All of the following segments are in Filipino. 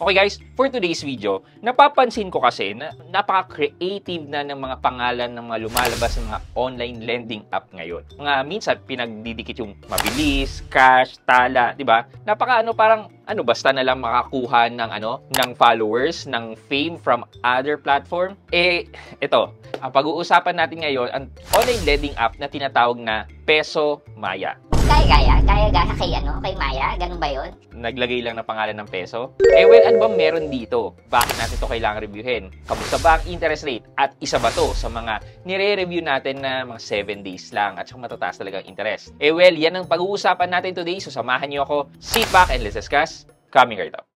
Okay guys, for today's video, napapansin ko kasi na napaka-creative na ng mga pangalan ng mga lumalabas ng mga online lending app ngayon. Mga minsan pinagdidikit yung mabilis, cash, tala, 'di ba? Parang basta na lang makakuha ng followers, ng fame from other platform. Ito, ang pag-uusapan natin ngayon ang online lending app na tinatawag na Peso Maya. Kaya kay Maya, ganun ba yun? Naglagay lang ng pangalan ng peso? Ano ba meron dito? Bakit natin ito kailangan reviewin? Kamusta ba ang interest rate? At isa ba to sa mga nire-review natin na mga 7 days lang at saka matataas talagang interest? Yan ang pag-uusapan natin today. So samahan niyo ako. Sit back and let's discuss. Coming right up.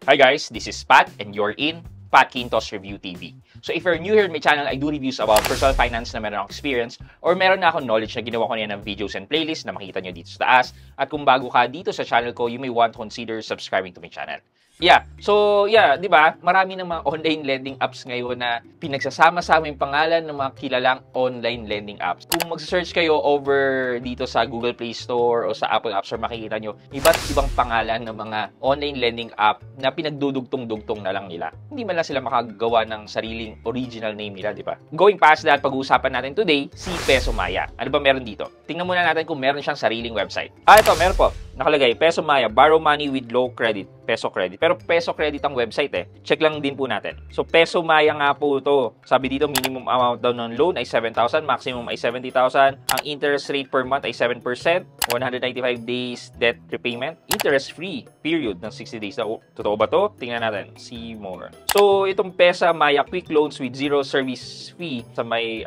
Hi guys, this is Pat and you're in Pat Quintos Review TV. So if you're new here in my channel, I do reviews about personal finance na meron akong experience or meron na akong knowledge na ginawa ko niya ng videos and playlists na makikita nyo dito sa taas. At kung bago ka dito sa channel ko, you may want to consider subscribing to my channel. Di ba? Marami ng mga online lending apps ngayon na pinagsasama-sama yung pangalan ng mga kilalang online lending apps. Kung magsa-search kayo over dito sa Google Play Store o sa Apple App Store, makikita nyo iba't ibang pangalan ng mga online lending app na pinagdudugtong-dugtong na lang nila. Hindi man lang sila makagawa ng sariling original name nila, di ba? Going past that, pag-uusapan natin today, si Peso Maya. Ano ba meron dito? Tingnan muna natin kung meron siyang sariling website. Ito, meron po. Nakalagay, Peso Maya, borrow money with low credit, peso credit. Pero peso credit ang website Check lang din po natin. So, Peso Maya nga po ito. Sabi dito, minimum amount daw ng loan ay 7,000, maximum ay 70,000. Ang interest rate per month ay 7%, 195 days debt repayment, interest-free period ng 60 days. Totoo ba to? Tingnan natin. See more. So, itong Peso Maya quick loans with zero service fee sa may,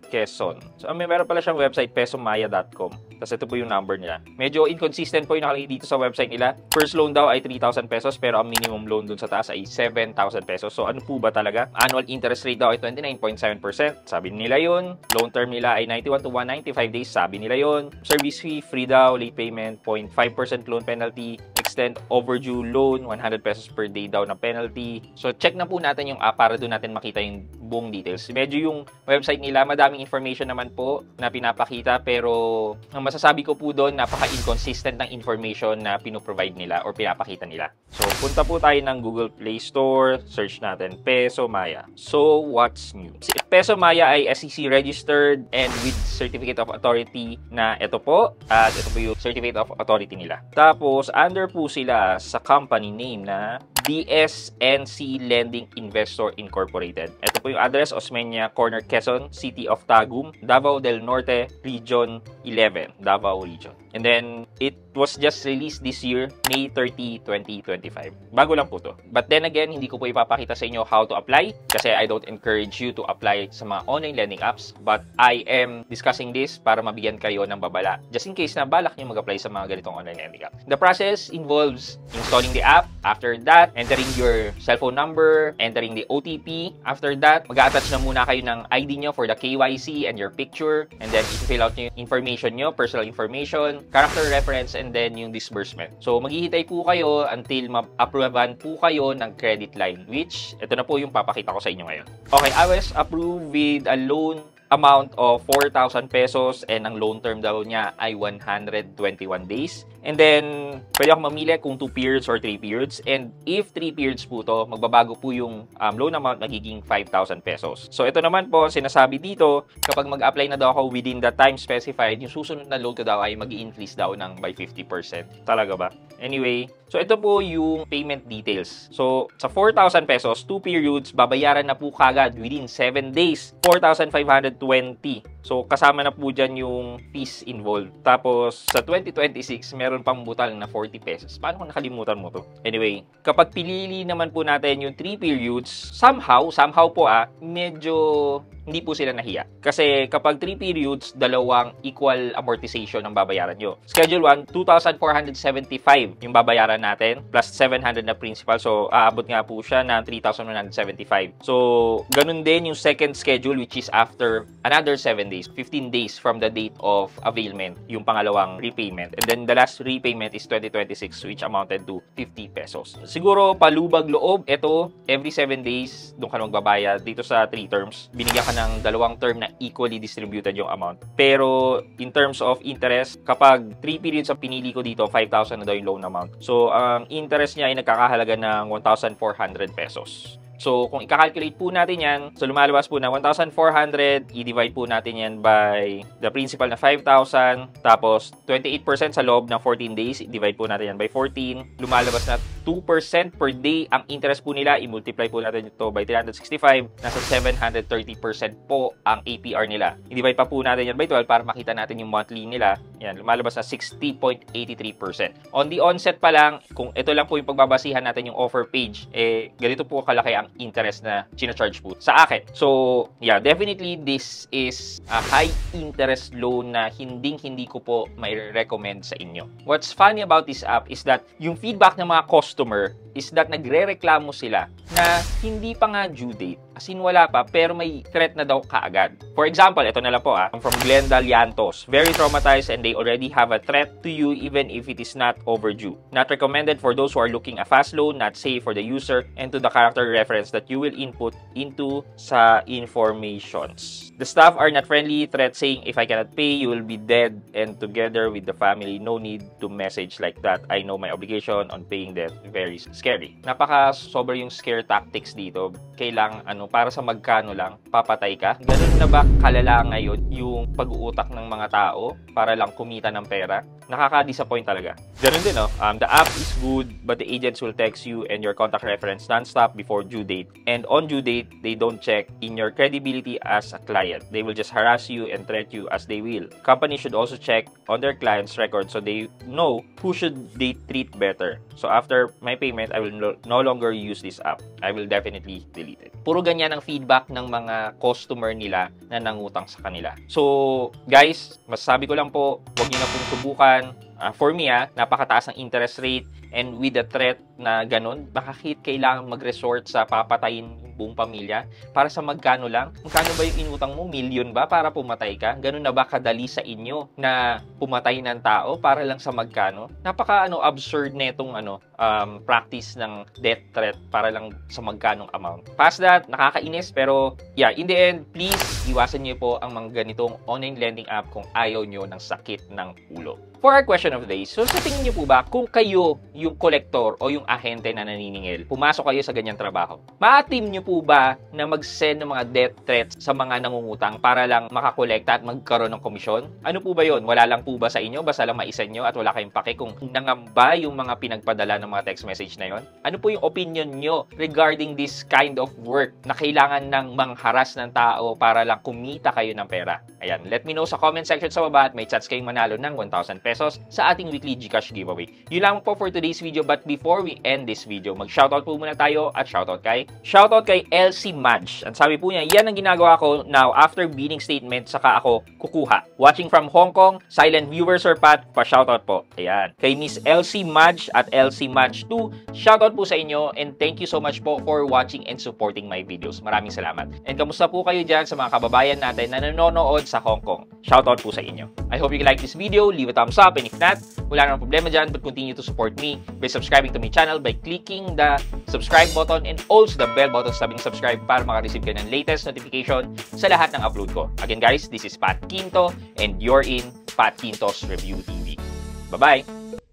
Quezon. So, meron pala siyang website, pesomaya.com. Tapos ito po yung number nila. Medyo inconsistent po yung nakalagay dito sa website nila. First loan daw ay 3,000 pesos pero ang minimum loan dun sa taas ay 7,000 pesos. So ano po ba talaga? Annual interest rate daw ay 29.7%. Sabi nila yun. Loan term nila ay 91 to 195 days. Sabi nila yun. Service fee, free daw. Late payment, 0.5% loan penalty. Extend overdue loan, 100 pesos per day daw na penalty. So check na po natin yung app para doon natin makita yung buong details. Medyo yung website nila, madaming information naman po na pinapakita pero ang masasabi ko po doon, napaka-inconsistent ng information na pinoprovide nila or pinapakita nila. So punta po tayo ng Google Play Store, search natin Peso Maya. So what's new? Si Peso Maya ay SEC registered and with certificate of authority na ito po. At ito po yung certificate of authority nila. Tapos under po sila sa company name na DSNC Lending Investor Incorporated. Ito po yung address, Osmeña Corner, Quezon, City of Tagum, Davao del Norte, Region 11, Davao Region. And then, it was just released this year, May 30, 2025. Bago lang po to. But then again, hindi ko po ipapakita sa inyo how to apply kasi I don't encourage you to apply sa mga online lending apps. But I am discussing this para mabigyan kayo ng babala just in case na balak nyo mag-apply sa mga ganitong online lending app. The process involves installing the app. After that, entering your cellphone number, entering the OTP. After that, mag-attach na muna kayo ng ID nyo for the KYC and your picture. And then, i-fill out nyo yung information nyo, personal information, character reference, and then yung disbursement. So, maghihintay po kayo until ma-approvean po kayo ng credit line, which, ito na po yung papakita ko sa inyo ngayon. Okay, I was approved with a loan amount of 4,000 pesos and ang loan term daw niya ay 121 days. And then, pwede ako mamili kung 2 periods or 3 periods. And if 3 periods po to, magbabago po yung loan amount, magiging 5,000 pesos. So, ito naman po, sinasabi dito, kapag mag-apply na daw ako within the time specified, yung susunod na loan ko daw ay mag-i-increase daw ng by 50%. Talaga ba? Anyway, so ito po yung payment details. So, sa 4,000 pesos, 2 periods, babayaran na po kagad within 7 days, 4,520. So, kasama na po dyan yung fees involved. Tapos, sa 2026, meron pang butal na 40 pesos. Paano kung nakalimutan mo to? Anyway, kapag pinili naman po natin yung 3 periods, somehow po medyo hindi po sila nahiya. Kasi kapag 3 periods, dalawang equal amortization ang babayaran nyo. Schedule 1, 2,475 yung babayaran natin, plus 700 na principal. So, aabot nga po siya ng 3,175. So, ganun din yung second schedule, which is after another 7 days, 15 days from the date of availment, yung pangalawang repayment. And then, the last repayment is 2026, which amounted to 50 pesos. Siguro, palubag loob, ito, every 7 days, doon ka magbabayad. Dito sa 3 terms, binigyan ka ka ng dalawang term na equally distributed yung amount. Pero in terms of interest, kapag 3 periods ang pinili ko dito, 5,000 na daw yung loan amount. So, ang interest niya ay nagkakahalaga ng 1,400 pesos. So, kung i-calculate po natin yan, so lumalabas po na 1,400, i-divide po natin yan by the principal na 5,000, tapos 28% sa loob ng 14 days, i-divide po natin yan by 14, lumalabas na 2% per day ang interest po nila, i-multiply po natin ito by 365, nasa 730% po ang APR nila. I-divide pa po natin yan by 12 para makita natin yung monthly nila, yan, lumalabas na 60.83%. On the onset pa lang, kung ito lang po yung pagbabasihan natin yung offer page, ganito po kalaki ang interest na charge po sa akin. So, yeah, definitely this is a high interest loan na hindi ko po may recommend sa inyo. What's funny about this app is that yung feedback ng mga customer is that nagrereklamo sila na hindi pa nga due date. As in, wala pa, pero may threat na daw kaagad. For example, ito na lang po from Glenda Llantos. Very traumatized and they already have a threat to you even if it is not overdue. Not recommended for those who are looking a fast loan, not safe for the user, and to the character reference that you will input into sa informations. The staff are not friendly, threat saying, if I cannot pay, you will be dead and together with the family. No need to message like that. I know my obligation on paying that. Very scary. Napaka-sobra yung scare tactics dito. Kailangan para sa magkano lang, papatay ka. Ganun na ba kalala ngayon yung pag-uutak ng mga tao para lang kumita ng pera? Nakaka-disappoint talaga. Ganun din, the app is good, but the agents will text you and your contact reference non-stop before due date. And on due date, they don't check in your credibility as a client. They will just harass you and threat you as they will. Companies should also check on their clients' record so they know who should they treat better. So after my payment, I will no longer use this app. I will definitely delete it. Puro ganyan ang feedback ng mga customer nila na nangutang sa kanila. So, guys, masasabi ko lang po, huwag niyo na pong subukan. For me, napakataas ng interest rate and with the threat na ganun, bakit kailangan mag-resort sa papatayin yung buong pamilya? Para sa magkano lang? Magkano ba yung inutang mo? Million ba para pumatay ka? Ganun na ba kadali sa inyo na pumatay ng tao para lang sa magkano? Absurd na itong practice ng death threat para lang sa magkanong amount. Past that, nakakainis, pero yeah, in the end, please, iwasan niyo po ang mga ganitong online lending app kung ayaw niyo ng sakit ng ulo. For our question of the day, so sa tingin niyo po ba, kung kayo yung kolektor o yung ahente na naniningil, pumasok kayo sa ganyang trabaho, ma-team niyo po ba na mag-send ng mga death threats sa mga nangungutang para lang makakolekta at magkaroon ng komisyon? Ano po ba yon? Wala lang po ba sa inyo? Basta lang maisen nyo at wala kayong pake kung nangamba yung mga pinagpadala ng mga text message na yon? Ano po yung opinion nyo regarding this kind of work na kailangan ng mangharas ng tao para lang kumita kayo ng pera? Ayan, let me know sa comment section sa baba at may chance kayong manalo ng 1,000 pesos sa ating weekly GCash giveaway. Yun lang po for today's video, but before we end this video, mag-shoutout po muna tayo at shoutout kay LC Madge. Ang sabi po niya, yan ang ginagawa ko now after bidding statement, saka ako kukuha. Watching from Hong Kong, silent viewer Sir Pat, pa-shoutout po. Ayan. Kay Miss LC Madge at LC Madge 2, shoutout po sa inyo and thank you so much po for watching and supporting my videos. Maraming salamat. And kamusta po kayo dyan sa mga kababayan natin na nanonood sa Hong Kong? Shoutout po sa inyo. I hope you like this video, leave a thumbs up, and if not, wala namang problema dyan, but continue to support me by subscribing to my channel by clicking the subscribe button and also the bell button sabing subscribe para makareceive ka ng latest notification sa lahat ng upload ko. Again guys, this is Pat Quinto and you're in Pat Quinto's Review TV. Bye-bye!